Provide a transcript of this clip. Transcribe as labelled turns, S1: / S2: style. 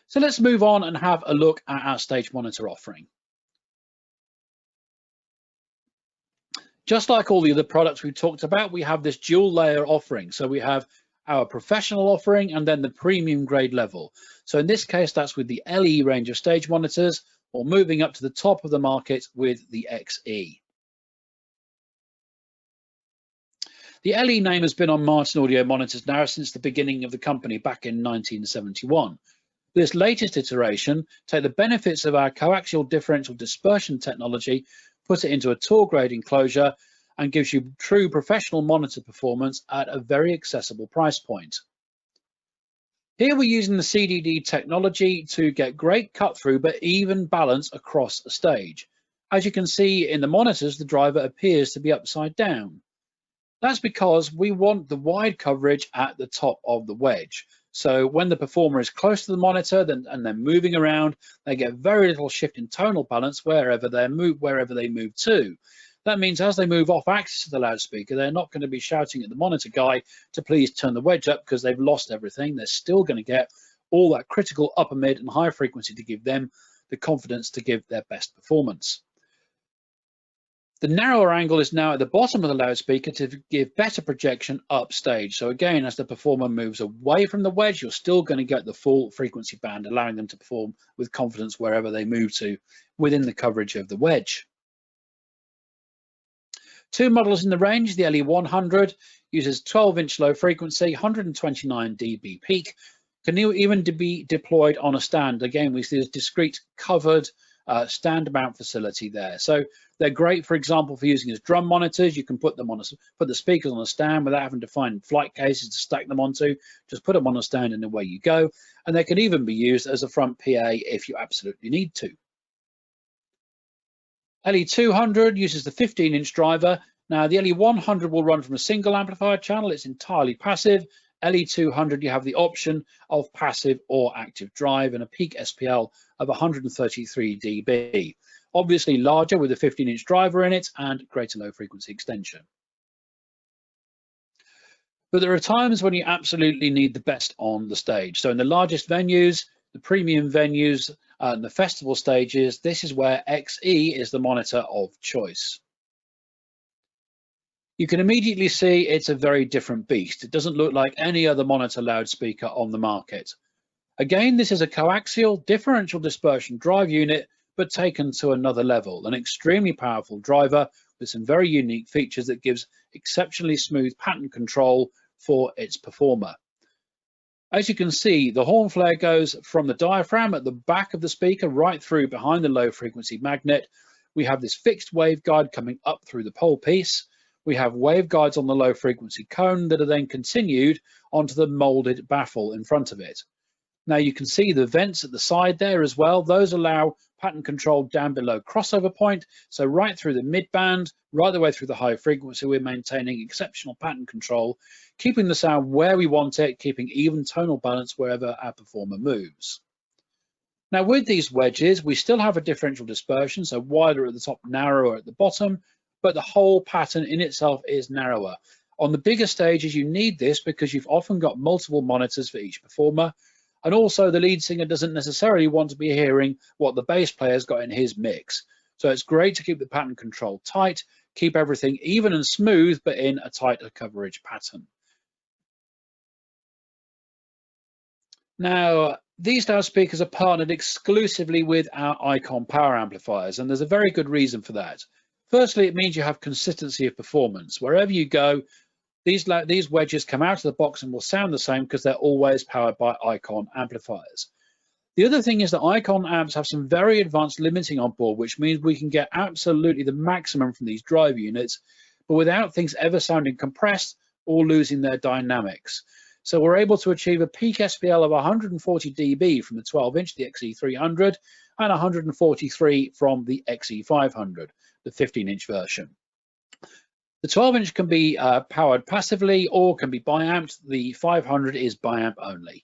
S1: So let's move on and have a look at our stage monitor offering. Just like all the other products we talked about, we have this dual layer offering. So we have our professional offering and then the premium grade level. So in this case, that's with the LE range of stage monitors, or moving up to the top of the market with the XE. The LE name has been on Martin Audio monitors now since the beginning of the company back in 1971. This latest iteration take the benefits of our coaxial differential dispersion technology, put it into a tour grade enclosure, and gives you true professional monitor performance at a very accessible price point. Here we're using the CDD technology to get great cut through but even balance across a stage. As you can see in the monitors, the driver appears to be upside down. That's because we want the wide coverage at the top of the wedge. So when the performer is close to the monitor and they're moving around, they get very little shift in tonal balance wherever they move to. That means as they move off axis of the loudspeaker, they're not going to be shouting at the monitor guy to please turn the wedge up because they've lost everything. They're still going to get all that critical upper mid and high frequency to give them the confidence to give their best performance. The narrower angle is now at the bottom of the loudspeaker to give better projection upstage. So again, as the performer moves away from the wedge, you're still going to get the full frequency band, allowing them to perform with confidence wherever they move to within the coverage of the wedge. Two models in the range, the LE100 uses 12-inch low frequency, 129 dB peak, can even be deployed on a stand. Again, we see this discrete covered stand mount facility there. So they're great, for example, for using as drum monitors. You can put the speakers on a stand without having to find flight cases to stack them onto. Just put them on a stand and away you go. And they can even be used as a front PA if you absolutely need to. LE200 uses the 15-inch driver. Now the LE100 will run from a single amplifier channel. It's entirely passive. LE200, you have the option of passive or active drive and a peak SPL of 133 dB. Obviously larger with a 15-inch driver in it and greater low frequency extension. But there are times when you absolutely need the best on the stage. So in the largest venues, the premium venues, and the festival stages, this is where XE is the monitor of choice. You can immediately see it's a very different beast. It doesn't look like any other monitor loudspeaker on the market. Again, this is a coaxial differential dispersion drive unit, but taken to another level. An extremely powerful driver with some very unique features that gives exceptionally smooth pattern control for its performer. As you can see, the horn flare goes from the diaphragm at the back of the speaker right through behind the low frequency magnet. We have this fixed waveguide coming up through the pole piece. We have waveguides on the low frequency cone that are then continued onto the molded baffle in front of it. Now you can see the vents at the side there as well. Those allow pattern control down below crossover point. So right through the mid band, right the way through the high frequency, we're maintaining exceptional pattern control, keeping the sound where we want it, keeping even tonal balance wherever our performer moves. Now with these wedges, we still have a differential dispersion, so wider at the top, narrower at the bottom, but the whole pattern in itself is narrower. On the bigger stages, you need this because you've often got multiple monitors for each performer. And also the lead singer doesn't necessarily want to be hearing what the bass player's got in his mix. So it's great to keep the pattern control tight, keep everything even and smooth, but in a tighter coverage pattern. Now, these loudspeakers are partnered exclusively with our Icon power amplifiers, and there's a very good reason for that. Firstly, it means you have consistency of performance. Wherever you go, these wedges come out of the box and will sound the same because they're always powered by Icon amplifiers. The other thing is that Icon amps have some very advanced limiting on board, which means we can get absolutely the maximum from these drive units, but without things ever sounding compressed or losing their dynamics. So we're able to achieve a peak SPL of 140 dB from the 12-inch, the XE300, and 143 from the XE500, the 15-inch version. The 12-inch can be powered passively or can be bi-amped. The 500 is bi-amp only.